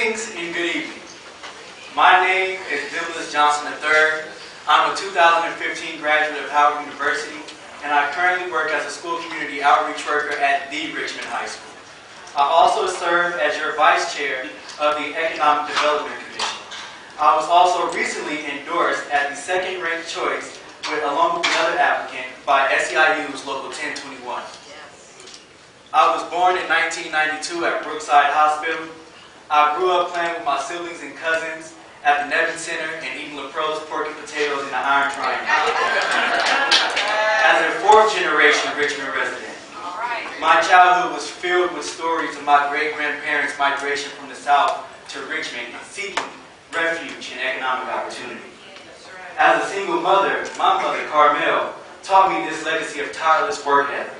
Greetings and good evening. My name is Demnlus Johnson III. I'm a 2015 graduate of Howard University, and I currently work as a school community outreach worker at the Richmond High School. I also serve as your vice chair of the Economic Development Commission. I was also recently endorsed as the second-ranked choice along with another applicant by SEIU's Local 1021. I was born in 1992 at Brookside Hospital. I grew up playing with my siblings and cousins at the Nevin Center and eating LaPro's pork and potatoes in the Iron Triangle. As a fourth-generation Richmond resident, my childhood was filled with stories of my great-grandparents' migration from the South to Richmond seeking refuge and economic opportunity. As a single mother, my mother, Carmel, taught me this legacy of tireless work ethic.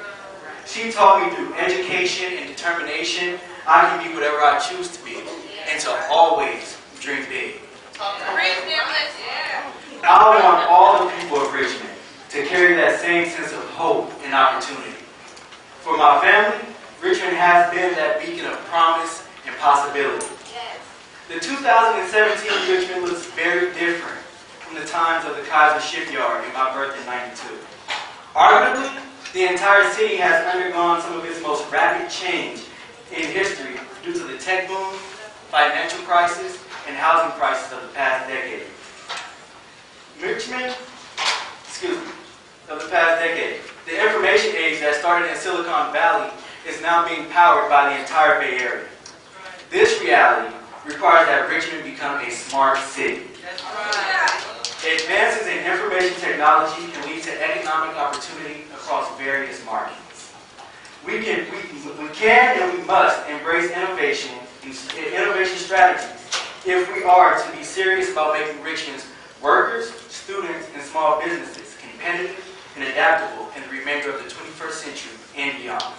She taught me through education and determination I can be whatever I choose to be, and to always dream big. I want all the people of Richmond to carry that same sense of hope and opportunity. For my family, Richmond has been that beacon of promise and possibility. The 2017 Richmond looks very different from the times of the Kaiser Shipyard in my birth in '92. Arguably, the entire city has undergone some of its most rapid change in history due to the tech boom, financial crisis, and housing crisis of the past decade. The information age that started in Silicon Valley is now being powered by the entire Bay Area. This reality requires that Richmond become a smart city. Advances in information technology can lead to economic opportunity across various markets. We can and we must embrace innovation strategies if we are to be serious about making Richmond's workers, students, and small businesses competitive and adaptable in the remainder of the 21st century and beyond.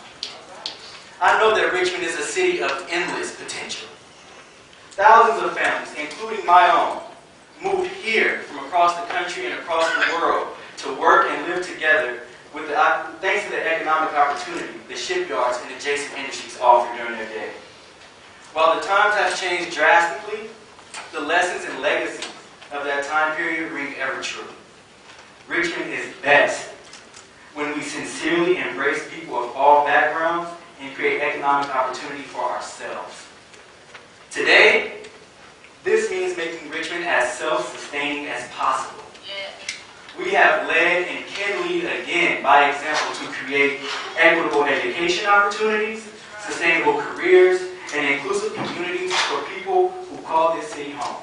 I know that Richmond is a city of endless potential. Thousands of families, including my own, moved here from across the country and across the world to work and live together thanks to the economic opportunity the shipyards and adjacent industries offer during their day. While the times have changed drastically, the lessons and legacies of that time period ring ever true. Richmond is best when we sincerely embrace people of all backgrounds and create economic opportunity for ourselves. Today, this means making Richmond as self-sustaining as possible. We have led and can lead again by example to create equitable education opportunities, sustainable careers, and inclusive communities for people who call this city home.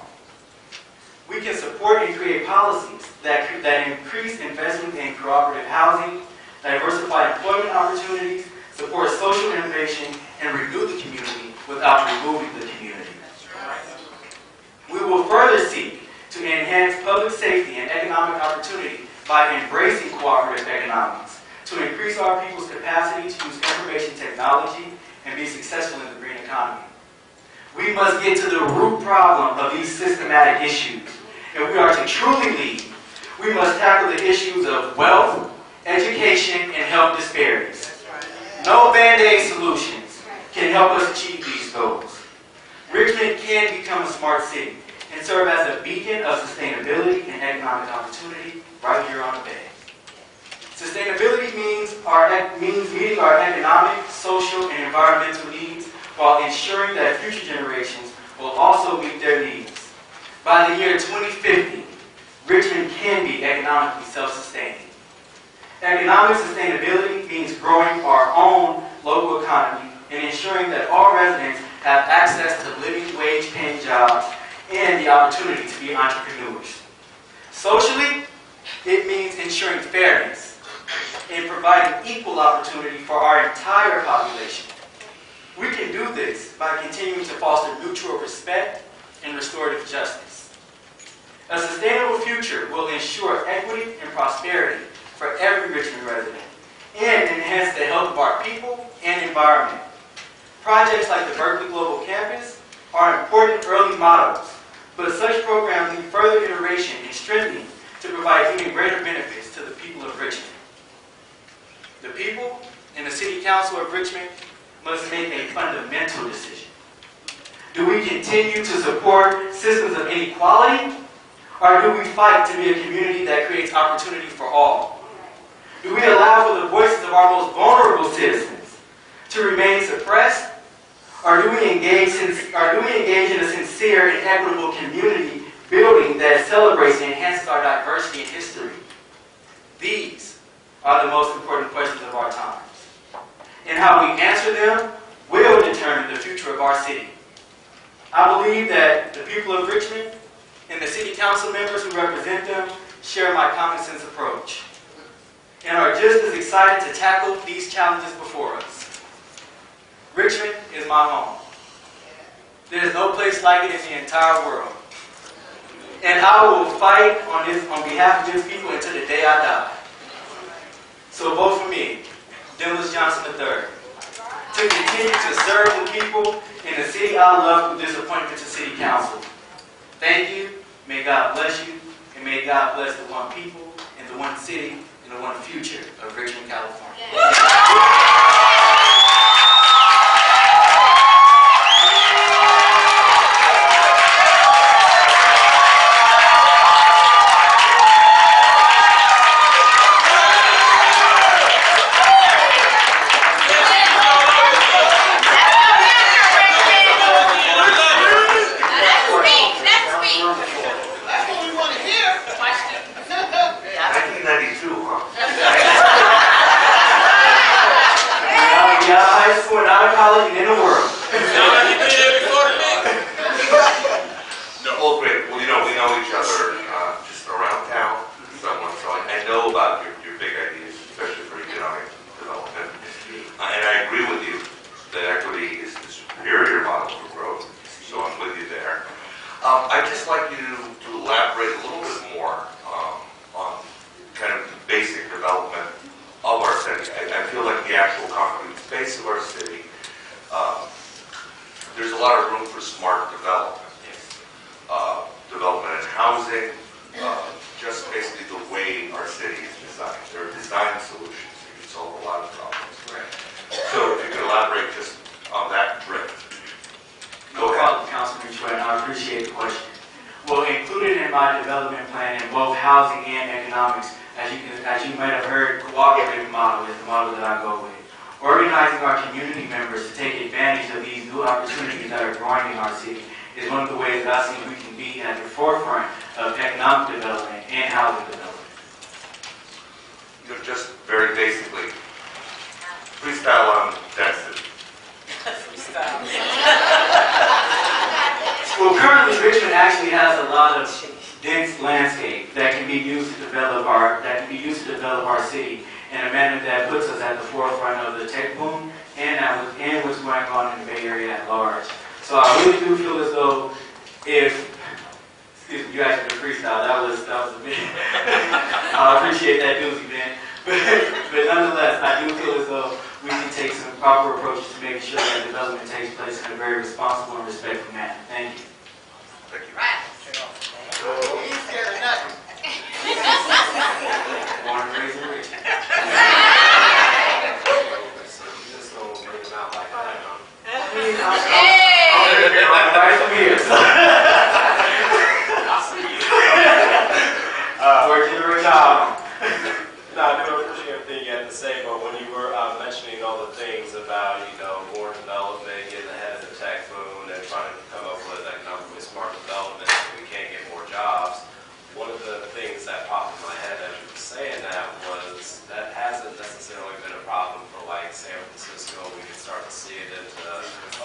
We can support and create policies that increase investment in cooperative housing, diversify employment opportunities, support social innovation, and renew the community without removing the community. We will further seek to enhance public safety and economic opportunity by embracing cooperative economics, to increase our people's capacity to use information technology and be successful in the green economy. We must get to the root problem of these systematic issues. If we are to truly lead, we must tackle the issues of wealth, education, and health disparities. No Band-Aid solutions can help us achieve these goals. Richmond can become a smart city and serve as a beacon of sustainability and economic opportunity right here on the Bay. Sustainability means meeting our economic, social, and environmental needs while ensuring that future generations will also meet their needs. By the year 2050, Richmond can be economically self-sustaining. Economic sustainability means growing our own local economy and ensuring that all residents have access to living wage-paying jobs and the opportunity to be entrepreneurs. Socially, it means ensuring fairness and providing equal opportunity for our entire population. We can do this by continuing to foster mutual respect and restorative justice. A sustainable future will ensure equity and prosperity for every Richmond resident and enhance the health of our people and environment. Projects like the Berkeley Global Campus are important early models, but such programs need further iteration and strengthening to provide even greater benefits to the people of Richmond. The people and the City Council of Richmond must make a fundamental decision. Do we continue to support systems of inequality? Or do we fight to be a community that creates opportunity for all? Do we allow for the voices of our most vulnerable citizens to remain suppressed? Or do we engage in a sincere and equitable community building that celebrates and enhances our diversity and history? These are the most important questions of our times. And how we answer them will determine the future of our city. I believe that the people of Richmond and the city council members who represent them share my common sense approach and are just as excited to tackle these challenges before us. Richmond is my home. There is no place like it in the entire world. And I will fight on behalf of this people until the day I die. So vote for me, Demnlus Johnson III, to continue to serve the people in the city I love through this appointment to City Council. Thank you. May God bless you, and may God bless the one people, and the one city, and the one future of Richmond, California. I'd just like you to elaborate a little bit more on kind of the basic development of our city. I feel like the actual concrete space of our city, there's a lot of room for smart development. Development in housing, just basically the way our city is designed. There are design solutions that can solve a lot of problems. Right. So if you could elaborate just on that drift. No problem, Councilman Richmond. I appreciate the question. Well, included in my development plan in both housing and economics, as you might have heard, cooperative model is the model that I go with. Organizing our community members to take advantage of these new opportunities that are growing in our city is one of the ways that I think we can be at the forefront of economic development and housing development. You know, just very basically, freestyle on density. Well, currently Richmond actually has a lot of dense landscape that can be used to develop our city in a manner that puts us at the forefront of the tech boom and what's going on in the Bay Area at large. So I really do feel as though excuse me, you asked me to freestyle. That was a bit. I appreciate that doozy, man. But nonetheless, I do feel as though we can take some proper approaches to making sure that development takes place in a very responsible and respectful manner. Thank you. Thank you. Right. He's scared of nothing. Born and raised in Richmond. Just don't bring him out like that, huh? Right from here. Working the job. No, I do appreciate everything you had to say, but when you were mentioning all the things about, more development, getting ahead of the tech boom, and trying to come up with economically smart development so we can't get more jobs, one of the things that popped in my head as you were saying that was that hasn't necessarily been a problem for like San Francisco. We can start to see it into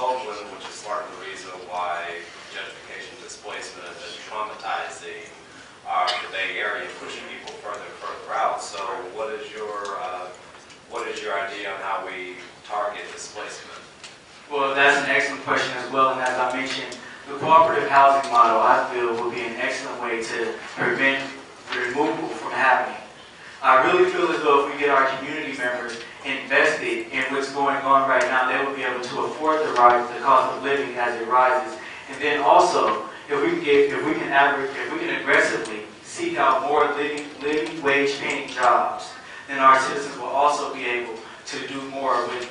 Oakland, which is part of the reason why gentrification displacement has been traumatizing the Bay Area, pushing people further and further out. So what is your idea on how we target displacement? Well, that's an excellent question as well. And as I mentioned, the cooperative housing model, I feel, will be an excellent way to prevent the removal from happening. I really feel as though if we get our community members invested in what's going on right now, they will be able to afford the cost of living as it rises. And then also, if we can aggressively seek out more living wage paying jobs, then our citizens will also be able to do more with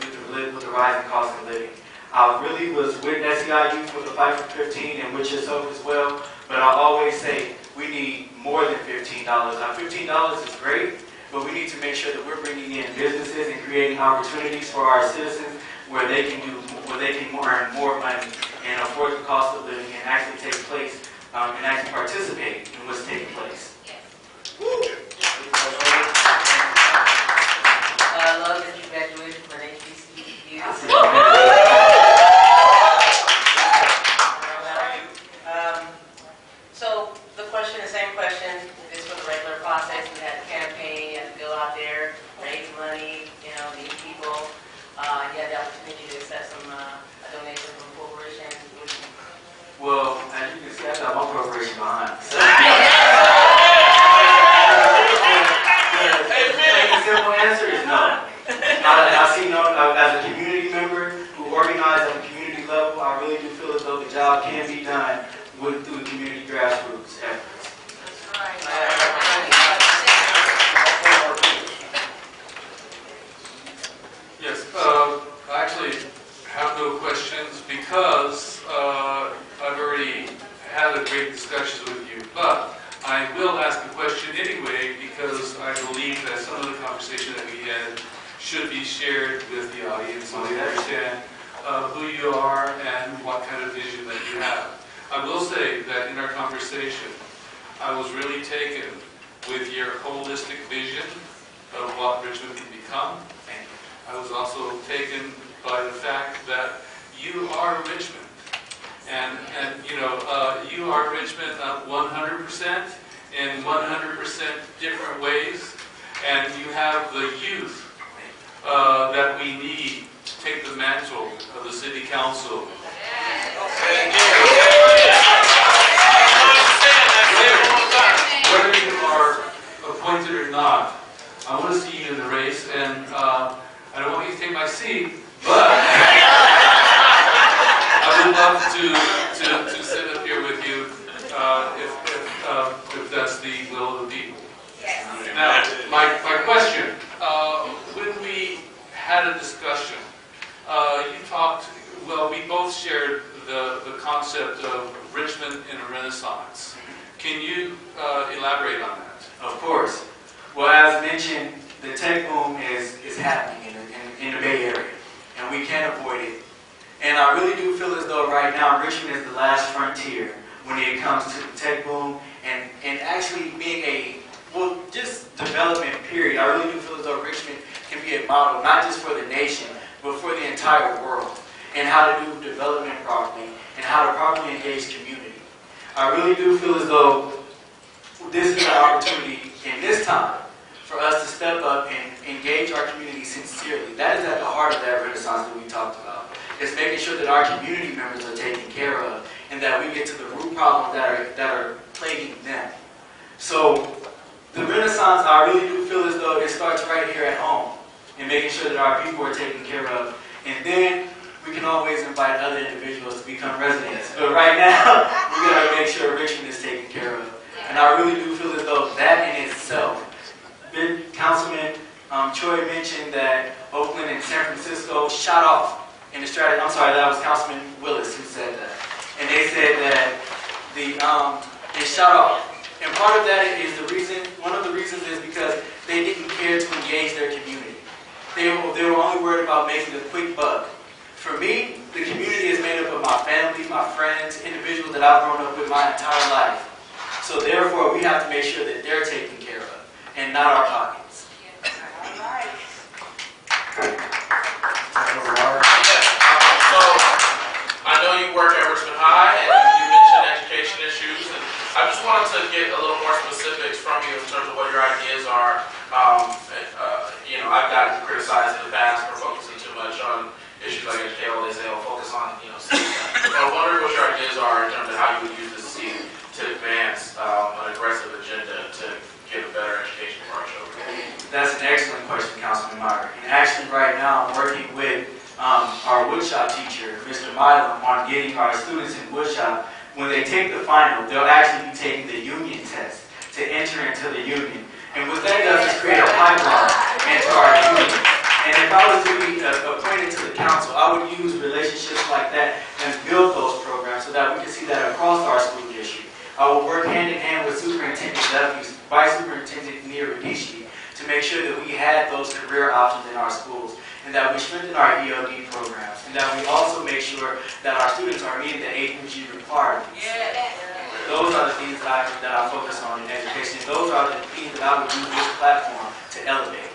the rising cost of living. I really was with SEIU for the Fight for 15 and with yourself as well, but I always say we need more than $15. Now, $15 is great, but we need to make sure that we're bringing in businesses and creating opportunities for our citizens where they can earn more money and afford the cost of living and actually take place and actually participate in what's taking place. I love that you graduated from an HBCU. So the question, the same question, is for the regular process. We had the campaign, you had to go out there, raise money, meet people. You had the opportunity to accept some a donation from a corporation. Well, as you can see, I got one corporation behind. So, the simple answer is no. I see no, as a community member who organizes at the community level, I really do feel as though the job can be done through community grassroots efforts. Yes, I actually have no questions because I've already had a great discussion with you, but I will ask a question anyway because I believe that some of the conversation that we had should be shared with the audience so they understand who you are and what kind of vision that you have. I will say that in our conversation, I was really taken with your holistic vision of what Richmond can become. I was also taken by the fact that you are Richmond. And you are Richmond 100% in 100% different ways. And you have the youth that we need to take the mantle of the city council. Whether you are appointed or not, I want to see you in the race, and I don't want you to take my seat, but I would love to sit up here with you if that's the will of the people. Now, my question, when we had a discussion, you talked, well, we both shared the concept of Richmond in a renaissance. Can you elaborate on that? Of course. Well, as mentioned, the tech boom is happening in the Bay Area, and we can't avoid it. And I really do feel as though right now Richmond is the last frontier when it comes to the tech boom and actually being just development period. I really do feel as though Richmond can be a model, not just for the nation, but for the entire world, and how to do development properly and how to properly engage community. I really do feel as though this is an opportunity in this time for us to step up and engage our community sincerely. That is at the heart of that renaissance that we talked about. It's making sure that our community members are taken care of and that we get to the root problems that are plaguing them. So the renaissance, I really do feel as though it starts right here at home and making sure that our people are taken care of. And then we can always invite other individuals to become residents. But right now, we got to make sure Richmond is taken care of. And I really do feel as though that in itself, Councilman Choi mentioned that Oakland and San Francisco shot off in the strategy. I'm sorry, that was Councilman Willis who said that. And they said that they shot off. And part of that is one of the reasons is because they didn't care to engage their community. They were only worried about making a quick buck. For me, the community is made up of my family, my friends, individuals that I've grown up with my entire life. So therefore, we have to make sure that they're taken care of, and not our pockets. All right. So, I know you work at Richmond High, and you mentioned education issues, and I just wanted to get a little more specifics from you in terms of what your ideas are. I've gotten criticized in the past for focusing too much on issues like education. They say, focus on, seats. I wonder what your ideas are in terms of how you would use this seat to advance an aggressive agenda to get a better education for our children. That's an excellent question, Councilman Meyer. And actually, right now, I'm working with our woodshop teacher, Mr. Milam, on getting our students in woodshop. When they take the final, they'll actually be taking the union test to enter into the union. And what that does is create a pipeline into our union. And if I was to be appointed to the council, I would use relationships Vice Superintendent Niradishi to make sure that we had those career options in our schools, and that we strengthen our EOD programs, and that we also make sure that our students are meeting the APG requirements. Those are the things that I focus on in education. Those are the things that I would use this platform to elevate.